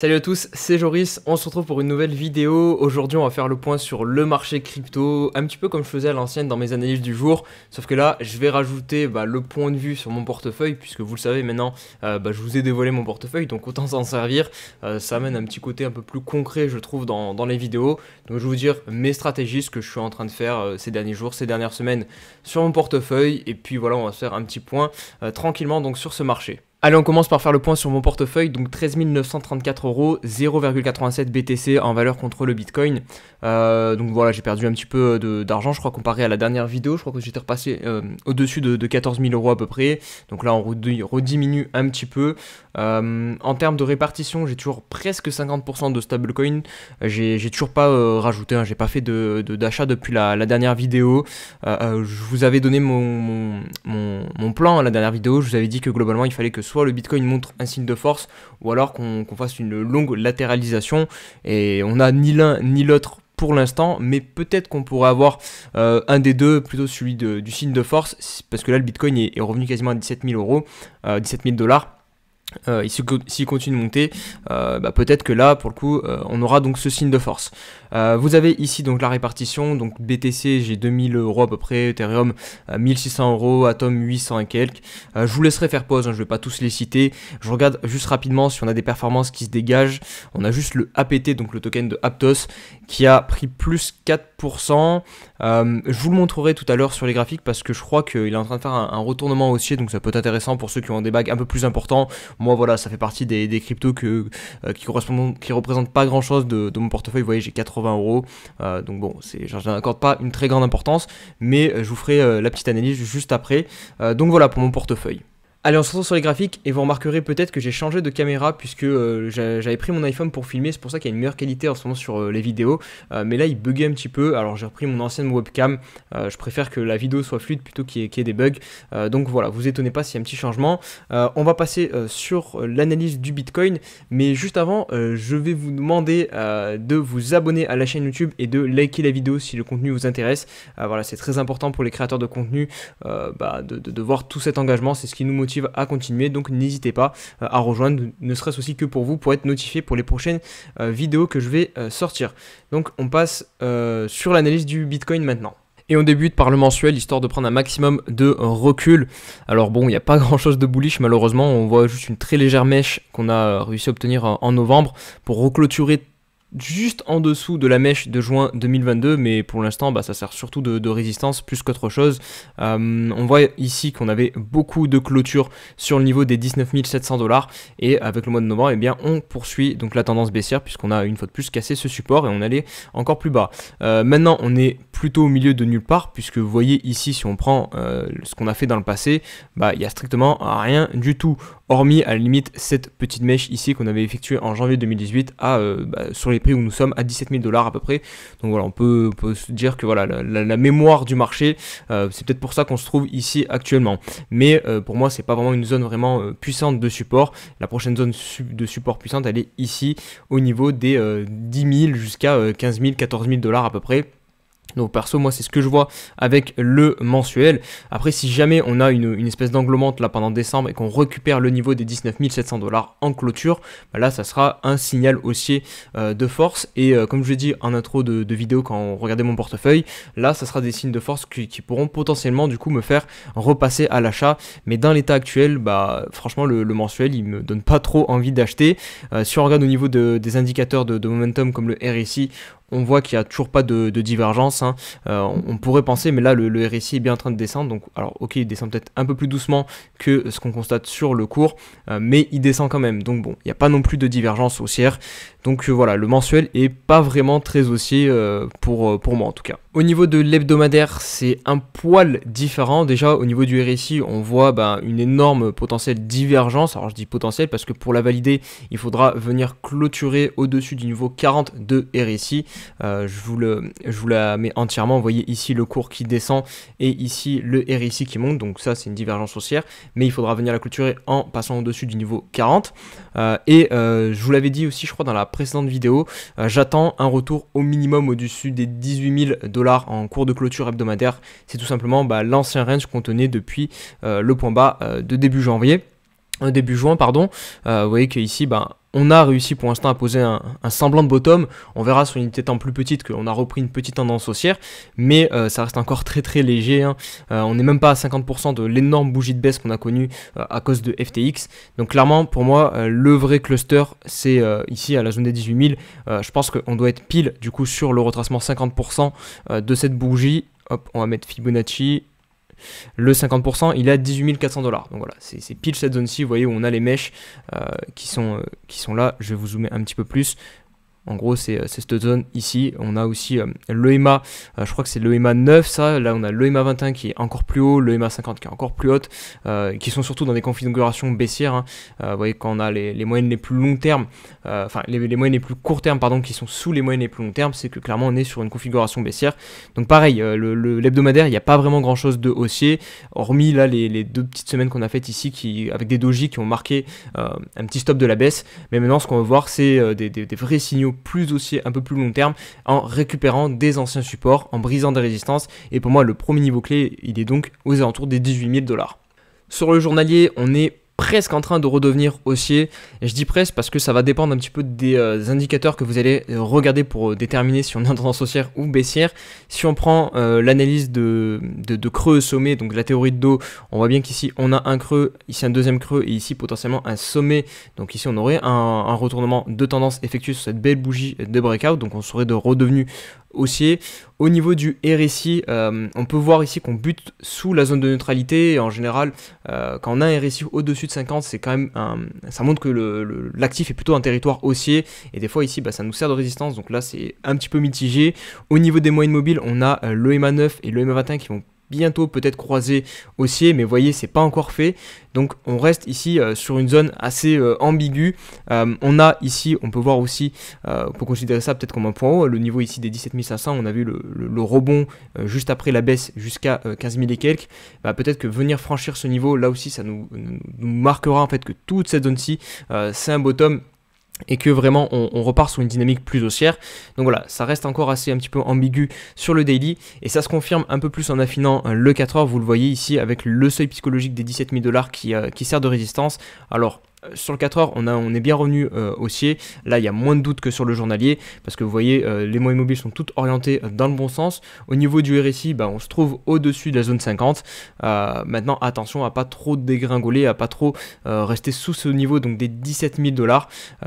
Salut à tous, c'est Joris, on se retrouve pour une nouvelle vidéo. Aujourd'hui on va faire le point sur le marché crypto, un petit peu comme je faisais à l'ancienne dans mes analyses du jour, sauf que là je vais rajouter le point de vue sur mon portefeuille, puisque vous le savez maintenant, je vous ai dévoilé mon portefeuille, donc autant s'en servir. Ça amène un petit côté un peu plus concret je trouve dans les vidéos. Donc je vais vous dire mes stratégies, ce que je suis en train de faire ces derniers jours, ces dernières semaines sur mon portefeuille, et puis voilà, on va se faire un petit point tranquillement donc sur ce marché. Allez, on commence par faire le point sur mon portefeuille, donc 13 934 €, 0,87 BTC en valeur contre le Bitcoin. Donc voilà, j'ai perdu un petit peu d'argent, je crois, comparé à la dernière vidéo. Je crois que j'étais repassé au-dessus de 14 000 € à peu près. Donc là, on rediminue un petit peu. En termes de répartition, j'ai toujours presque 50% de stablecoin. J'ai toujours pas rajouté, j'ai pas fait d'achat depuis la dernière vidéo. Je vous avais donné mon plan à la dernière vidéo. Je vous avais dit que globalement, il fallait que soit le Bitcoin montre un signe de force, ou alors qu'on fasse une longue latéralisation, et on n'a ni l'un ni l'autre pour l'instant, mais peut-être qu'on pourrait avoir un des deux, plutôt celui du signe de force, parce que là le Bitcoin est revenu quasiment à 17 000 €, 17 000 $. S'il continue de monter, peut-être que là pour le coup on aura donc ce signe de force. Vous avez ici donc la répartition, donc BTC j'ai 2000 € à peu près, Ethereum 1600 €, Atom 800 et quelques. Je vous laisserai faire pause, je vais pas tous les citer. Je regarde juste rapidement si on a des performances qui se dégagent. On a juste le APT, donc le token de Aptos, qui a pris plus 4%. Je vous le montrerai tout à l'heure sur les graphiques parce que je crois qu'il est en train de faire un retournement haussier, donc ça peut être intéressant pour ceux qui ont des bagues un peu plus importants. Moi voilà, ça fait partie des cryptos qui représentent pas grand chose de mon portefeuille. Vous voyez, j'ai 80 €, donc bon, j'en accorde pas une très grande importance, mais je vous ferai la petite analyse juste après. Donc voilà pour mon portefeuille. Allez, on se retrouve sur les graphiques et vous remarquerez peut-être que j'ai changé de caméra puisque j'avais pris mon iPhone pour filmer, c'est pour ça qu'il y a une meilleure qualité en ce moment sur les vidéos, mais là il buguait un petit peu, alors j'ai repris mon ancienne webcam. Je préfère que la vidéo soit fluide plutôt qu'il y ait des bugs, donc voilà, vous étonnez pas s'il y a un petit changement. On va passer sur l'analyse du Bitcoin, mais juste avant je vais vous demander de vous abonner à la chaîne YouTube et de liker la vidéo si le contenu vous intéresse. Voilà, c'est très important pour les créateurs de contenu de voir tout cet engagement, c'est ce qui nous motive à continuer, donc n'hésitez pas à rejoindre, ne serait-ce aussi que pour vous, pour être notifié pour les prochaines vidéos que je vais sortir. Donc on passe sur l'analyse du Bitcoin maintenant. Et on débute par le mensuel, histoire de prendre un maximum de recul. Alors bon, il n'y a pas grand chose de bullish malheureusement, on voit juste une très légère mèche qu'on a réussi à obtenir en novembre pour reclôturer juste en dessous de la mèche de juin 2022, mais pour l'instant ça sert surtout de résistance plus qu'autre chose. On voit ici qu'on avait beaucoup de clôture sur le niveau des 19 700 $, et avec le mois de novembre, on poursuit donc la tendance baissière puisqu'on a une fois de plus cassé ce support et on allait encore plus bas. Maintenant on est plutôt au milieu de nulle part, puisque vous voyez ici, si on prend ce qu'on a fait dans le passé, il n'y a strictement rien du tout, hormis à la limite cette petite mèche ici qu'on avait effectuée en janvier 2018 sur les prix où nous sommes à 17 000 $ à peu près. Donc voilà, on peut se dire que voilà, la mémoire du marché, c'est peut-être pour ça qu'on se trouve ici actuellement. Mais pour moi, c'est pas vraiment une zone vraiment puissante de support. La prochaine zone de support puissante, elle est ici au niveau des 10 000 jusqu'à 15 000, 14 000 $ à peu près. Donc perso, moi c'est ce que je vois avec le mensuel. Après, si jamais on a une espèce d'englomante là pendant décembre et qu'on récupère le niveau des 19 700 $ en clôture, là ça sera un signal haussier de force. Et comme je l'ai dit en intro de vidéo quand on regardait mon portefeuille, là ça sera des signes de force qui pourront potentiellement du coup me faire repasser à l'achat. Mais dans l'état actuel, franchement le mensuel il me donne pas trop envie d'acheter. Si on regarde au niveau des indicateurs de momentum comme le RSI, on voit qu'il n'y a toujours pas de divergence. On pourrait penser, mais là le RSI est bien en train de descendre. Donc, alors ok, il descend peut-être un peu plus doucement que ce qu'on constate sur le cours, mais il descend quand même. Donc bon, il n'y a pas non plus de divergence haussière. Donc voilà, le mensuel est pas vraiment très haussier pour moi en tout cas. Au niveau de l'hebdomadaire, c'est un poil différent. Déjà au niveau du RSI, on voit une énorme potentielle divergence. Alors je dis potentielle parce que pour la valider, il faudra venir clôturer au-dessus du niveau 40 de RSI. Je vous la mets entièrement. Vous voyez ici le cours qui descend et ici le RSI qui monte. Donc ça c'est une divergence haussière, mais il faudra venir la clôturer en passant au-dessus du niveau 40. Je vous l'avais dit aussi, je crois, dans la précédente vidéo, j'attends un retour au minimum au-dessus des 18 000 $ en cours de clôture hebdomadaire. C'est tout simplement l'ancien range qu'on tenait depuis le point bas de début juin, pardon. Vous voyez qu'ici, on a réussi pour l'instant à poser un semblant de bottom. On verra sur une unité de temps plus petite qu'on a repris une petite tendance haussière, mais ça reste encore très très léger, hein. On n'est même pas à 50% de l'énorme bougie de baisse qu'on a connue à cause de FTX. Donc clairement pour moi le vrai cluster c'est ici à la zone des 18 000. Je pense qu'on doit être pile du coup sur le retracement 50% de cette bougie. Hop, on va mettre Fibonacci. Le 50%, il est à 18 400 $. Donc voilà, c'est pile cette zone-ci, vous voyez, où on a les mèches qui sont là. Je vais vous zoomer un petit peu plus. En gros, c'est cette zone ici. On a aussi le EMA, je crois que c'est le EMA 9, ça. Là, on a le EMA 21 qui est encore plus haut, le EMA 50 qui est encore plus haute, qui sont surtout dans des configurations baissières, hein. Vous voyez, quand on a les moyennes les plus long terme, enfin, les moyennes les plus court terme, pardon, qui sont sous les moyennes les plus long terme, c'est que clairement, on est sur une configuration baissière. Donc, pareil, l'hebdomadaire, il n'y a pas vraiment grand chose de haussier, hormis là, les 2 petites semaines qu'on a faites ici, avec des dojis qui ont marqué un petit stop de la baisse. Mais maintenant, ce qu'on va voir, c'est des vrais signaux plus haussiers, un peu plus long terme, en récupérant des anciens supports, en brisant des résistances. Et pour moi, le premier niveau clé, il est donc aux alentours des 18 000 $. Sur le journalier, on est presque en train de redevenir haussier, et je dis presque parce que ça va dépendre un petit peu des indicateurs que vous allez regarder pour déterminer si on est en tendance haussière ou baissière. Si on prend l'analyse de creux sommet, donc la théorie de dos, on voit bien qu'ici on a un creux, ici un deuxième creux et ici potentiellement un sommet. Donc ici on aurait un retournement de tendance effectué sur cette belle bougie de breakout, donc on serait redevenu haussier. Au niveau du RSI, on peut voir ici qu'on bute sous la zone de neutralité, et en général quand on a un RSI au-dessus de 50, c'est quand même ça montre que l'actif est plutôt un territoire haussier, et des fois ici ça nous sert de résistance, donc là c'est un petit peu mitigé. Au niveau des moyennes mobiles, on a le EMA 9 et le EMA 21 qui vont bientôt peut-être croiser haussier, mais vous voyez c'est pas encore fait, donc on reste ici sur une zone assez ambiguë. On a ici, on peut voir aussi, pour considérer ça peut-être comme un point haut, le niveau ici des 17 500, on a vu le rebond juste après la baisse jusqu'à 15 000 et quelques. Peut-être que venir franchir ce niveau là aussi ça nous marquera en fait que toute cette zone-ci c'est un bottom, et que vraiment on repart sur une dynamique plus haussière. Donc voilà, ça reste encore assez un petit peu ambigu sur le daily, et ça se confirme un peu plus en affinant le 4 heures. Vous le voyez ici avec le seuil psychologique des 17 000 $ qui sert de résistance. Alors sur le 4 heures, on est bien revenu haussier. Là, il y a moins de doute que sur le journalier, parce que vous voyez, les moyennes mobiles sont toutes orientées dans le bon sens. Au niveau du RSI, on se trouve au-dessus de la zone 50. Maintenant, attention à pas trop dégringoler, à pas trop rester sous ce niveau donc des 17 000 $,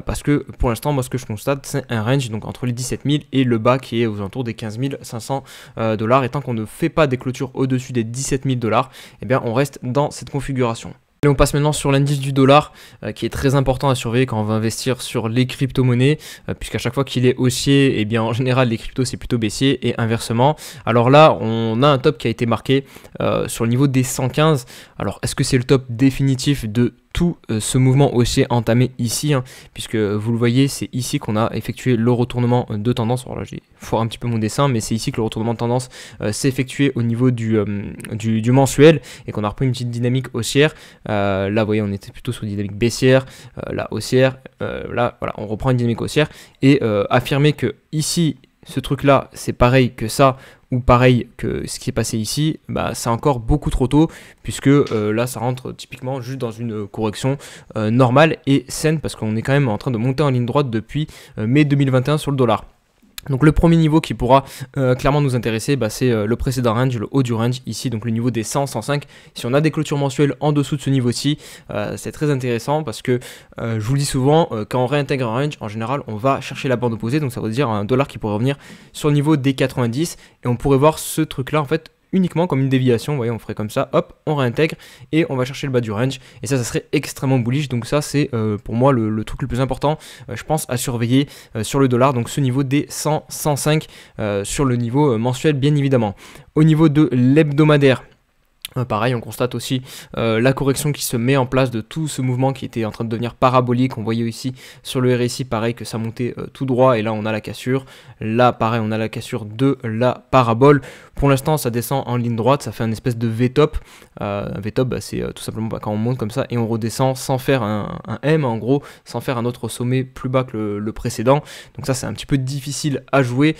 parce que pour l'instant, moi, ce que je constate, c'est un range donc entre les 17 000 et le bas qui est aux alentours des 15 500 $. Et tant qu'on ne fait pas des clôtures au-dessus des 17 000 $, eh bien, on reste dans cette configuration. Et on passe maintenant sur l'indice du dollar qui est très important à surveiller quand on va investir sur les crypto-monnaies, puisqu'à chaque fois qu'il est haussier, et bien en général les cryptos c'est plutôt baissier, et inversement. Alors là on a un top qui a été marqué sur le niveau des 115. Alors est-ce que c'est le top définitif de tout ce mouvement haussier entamé ici, hein, puisque vous le voyez, c'est ici qu'on a effectué le retournement de tendance. Alors là j'ai foiré un petit peu mon dessin, mais c'est ici que le retournement de tendance s'est effectué au niveau du mensuel, et qu'on a repris une petite dynamique haussière. Là vous voyez, on était plutôt sur une dynamique baissière, là haussière, là voilà, on reprend une dynamique haussière, et affirmer que ici ce truc là c'est pareil que ça, ou pareil que ce qui est passé ici, c'est encore beaucoup trop tôt, puisque là ça rentre typiquement juste dans une correction normale et saine, parce qu'on est quand même en train de monter en ligne droite depuis mai 2021 sur le dollar. Donc le premier niveau qui pourra clairement nous intéresser, c'est le précédent range, le haut du range ici, donc le niveau des 100, 105. Si on a des clôtures mensuelles en dessous de ce niveau-ci, c'est très intéressant, parce que je vous le dis souvent, quand on réintègre un range, en général on va chercher la bande opposée, donc ça veut dire un dollar qui pourrait revenir sur le niveau des 90, et on pourrait voir ce truc là en fait uniquement comme une déviation. Vous voyez, on ferait comme ça, hop, on réintègre et on va chercher le bas du range, et ça serait extrêmement bullish. Donc ça c'est pour moi le truc le plus important, je pense, à surveiller sur le dollar, donc ce niveau des 100, 105 sur le niveau mensuel bien évidemment. Au niveau de l'hebdomadaire, pareil, on constate aussi la correction qui se met en place de tout ce mouvement qui était en train de devenir parabolique. On voyait ici sur le RSI, pareil, que ça montait tout droit, et là on a la cassure. Là pareil, on a la cassure de la parabole. Pour l'instant ça descend en ligne droite, ça fait un espèce de V-top. Un V-top, c'est tout simplement quand on monte comme ça et on redescend sans faire un M, en gros, sans faire un autre sommet plus bas que le précédent. Donc ça c'est un petit peu difficile à jouer.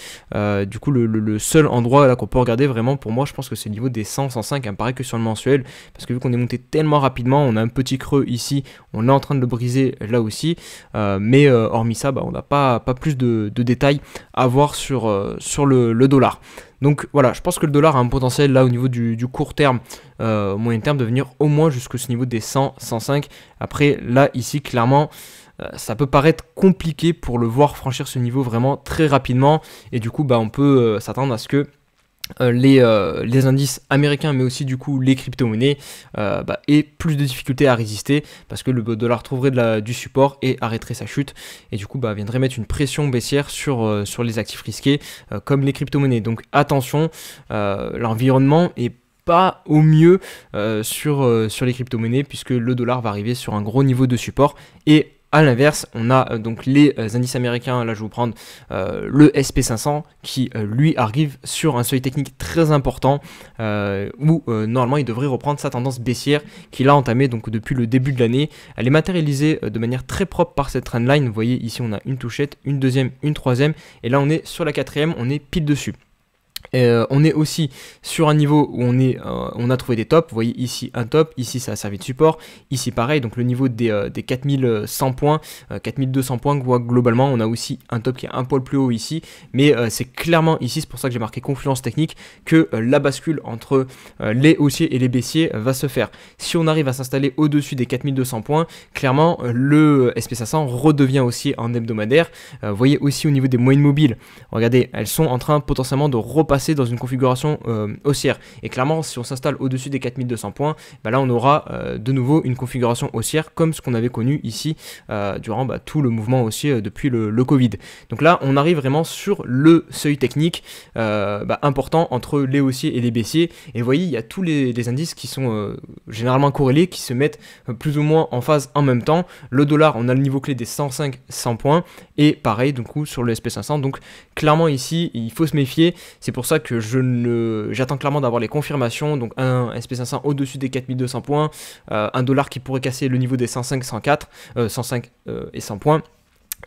Du coup le seul endroit là qu'on peut regarder vraiment, pour moi, je pense que c'est le niveau des 100, 105, il me paraît que sur le mensuel, parce que vu qu'on est monté tellement rapidement, on a un petit creux ici, on est en train de le briser là aussi, mais hormis ça, on n'a pas plus de détails à voir sur le dollar. Donc voilà, je pense que le dollar a un potentiel là au niveau du court terme, moyen terme, de venir au moins jusqu'à ce niveau des 100, 105. Après là, ici, clairement, ça peut paraître compliqué pour le voir franchir ce niveau vraiment très rapidement. Et du coup, on peut s'attendre à ce que les indices américains, mais aussi du coup les crypto-monnaies, aient plus de difficultés à résister, parce que le dollar trouverait du support et arrêterait sa chute, et du coup viendrait mettre une pression baissière sur les actifs risqués comme les crypto-monnaies. Donc attention, l'environnement est pas au mieux sur les crypto-monnaies, puisque le dollar va arriver sur un gros niveau de support. Et à l'inverse, on a donc les indices américains. Là je vais vous prendre le SP500 qui lui arrive sur un seuil technique très important, où normalement il devrait reprendre sa tendance baissière qu'il a entamée donc depuis le début de l'année. Elle est matérialisée de manière très propre par cette trendline. Vous voyez ici on a une touchette, une deuxième, une troisième, et là on est sur la quatrième, on est pile dessus. On est aussi sur un niveau où on a trouvé des tops. Vous voyez ici un top, ici ça a servi de support, ici pareil, donc le niveau des 4100 points, 4200 points, globalement on a aussi un top qui est un poil plus haut ici, mais c'est clairement ici, c'est pour ça que j'ai marqué confluence technique, que la bascule entre les haussiers et les baissiers va se faire. Si on arrive à s'installer au-dessus des 4200 points, clairement le SP500 redevient haussier en hebdomadaire. Vous voyez aussi au niveau des moyennes mobiles, regardez, elles sont en train potentiellement de repasser dans une configuration haussière, et clairement si on s'installe au-dessus des 4200 points, là on aura de nouveau une configuration haussière comme ce qu'on avait connu ici durant tout le mouvement haussier depuis le Covid. Donc là on arrive vraiment sur le seuil technique important entre les haussiers et les baissiers, et vous voyez il y a tous les indices qui sont généralement corrélés, qui se mettent plus ou moins en phase en même temps. Le dollar, on a le niveau clé des 105-100 points, et pareil du coup sur le SP500. Donc clairement ici il faut se méfier. C'est pour ça que j'attends clairement d'avoir les confirmations. Donc un SP500 au-dessus des 4200 points, un dollar qui pourrait casser le niveau des 105, 104, 105 et 100 points.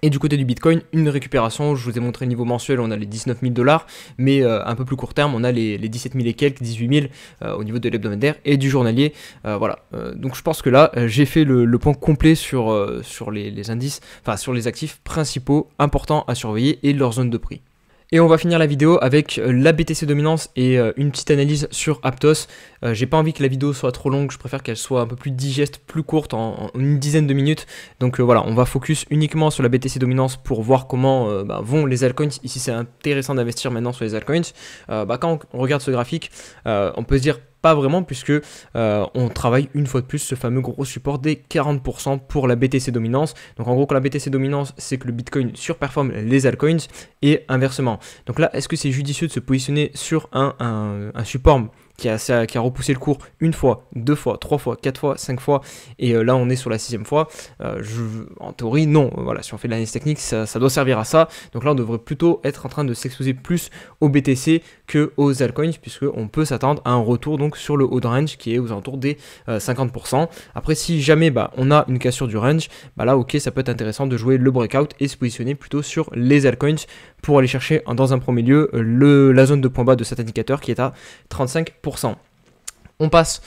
Et du côté du Bitcoin, une récupération. Je vous ai montré le niveau mensuel, on a les 19 000 $, mais un peu plus court terme, on a les 17 000 et quelques, 18 000 au niveau de l'hebdomadaire et du journalier. Voilà, donc je pense que là, j'ai fait le point complet sur les indices, enfin sur les actifs principaux importants à surveiller et leur zone de prix. Et on va finir la vidéo avec la BTC dominance et une petite analyse sur Aptos. J'ai pas envie que la vidéo soit trop longue, je préfère qu'elle soit un peu plus digeste, plus courte, en une dizaine de minutes. Donc voilà, on va focus uniquement sur la BTC dominance pour voir comment vont les altcoins. Ici c'est intéressant d'investir maintenant sur les altcoins. Quand on regarde ce graphique, on peut se dire pas vraiment, puisque on travaille une fois de plus ce fameux gros support des 40% pour la BTC dominance. Donc en gros, quand la BTC dominance, c'est que le Bitcoin surperforme les altcoins et inversement. Donc là, est-ce que c'est judicieux de se positionner sur un support qui a repoussé le cours une fois, deux fois, trois fois, quatre fois, cinq fois, et là on est sur la sixième fois? En théorie non, voilà, si on fait de l'analyse technique, ça doit servir à ça. Donc là on devrait plutôt être en train de s'exposer plus au BTC que aux altcoins, puisque on peut s'attendre à un retour donc sur le haut de range qui est aux alentours des 50%. Après si jamais on a une cassure du range, là ok, ça peut être intéressant de jouer le breakout et se positionner plutôt sur les altcoins pour aller chercher dans un premier lieu la zone de point bas de cet indicateur qui est à 35%. On passe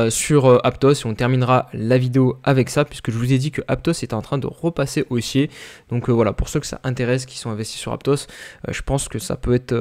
sur Aptos et on terminera la vidéo avec ça, puisque je vous ai dit que Aptos était en train de repasser haussier. Donc voilà, pour ceux que ça intéresse, qui sont investis sur Aptos, je pense que ça peut être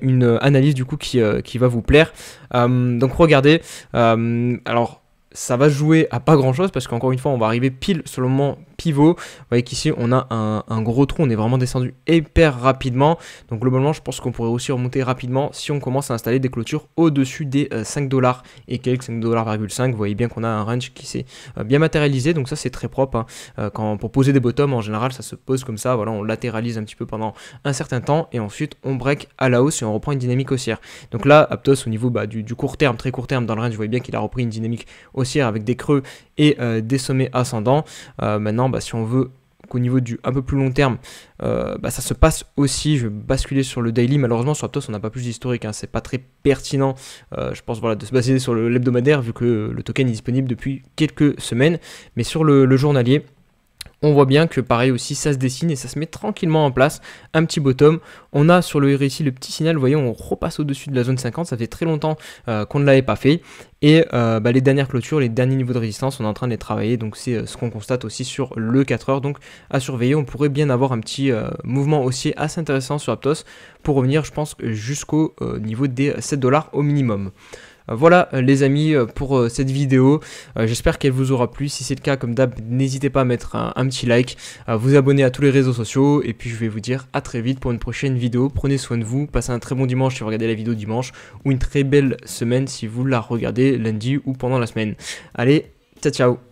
une analyse du coup qui va vous plaire. Donc regardez, alors ça va jouer à pas grand chose, parce qu'encore une fois on va arriver pile sur le moment pivot. Vous voyez qu'ici on a un gros trou, on est vraiment descendu hyper rapidement. Donc globalement je pense qu'on pourrait aussi remonter rapidement si on commence à installer des clôtures au-dessus des 5 $, et quelques 5,5 $. Vous voyez bien qu'on a un range qui s'est bien matérialisé, donc ça c'est très propre, hein. Pour poser des bottoms en général ça se pose comme ça, voilà, on latéralise un petit peu pendant un certain temps et ensuite on break à la hausse et on reprend une dynamique haussière. Donc là Aptos au niveau du court terme, très court terme dans le range, vous voyez bien qu'il a repris une dynamique haussière avec des creux et des sommets ascendants. Maintenant si on veut qu'au niveau du un peu plus long terme ça se passe aussi, je vais basculer sur le daily. Malheureusement sur Aptos on n'a pas plus d'historique, hein. C'est pas très pertinent je pense, voilà, de se baser sur l'hebdomadaire vu que le token est disponible depuis quelques semaines. Mais sur le journalier, On voit bien que pareil aussi ça se dessine et ça se met tranquillement en place, un petit bottom. On a sur le RSI le petit signal, vous voyez, on repasse au-dessus de la zone 50, ça fait très longtemps qu'on ne l'avait pas fait. Et les dernières clôtures, les derniers niveaux de résistance, on est en train de les travailler, donc c'est ce qu'on constate aussi sur le 4 heures. Donc à surveiller, on pourrait bien avoir un petit mouvement haussier assez intéressant sur Aptos pour revenir, je pense, jusqu'au niveau des 7 $ au minimum. Voilà les amis pour cette vidéo, j'espère qu'elle vous aura plu. Si c'est le cas, comme d'hab, n'hésitez pas à mettre un petit like, à vous abonner à tous les réseaux sociaux, et puis je vais vous dire à très vite pour une prochaine vidéo. Prenez soin de vous, passez un très bon dimanche si vous regardez la vidéo dimanche, ou une très belle semaine si vous la regardez lundi ou pendant la semaine. Allez, ciao ciao.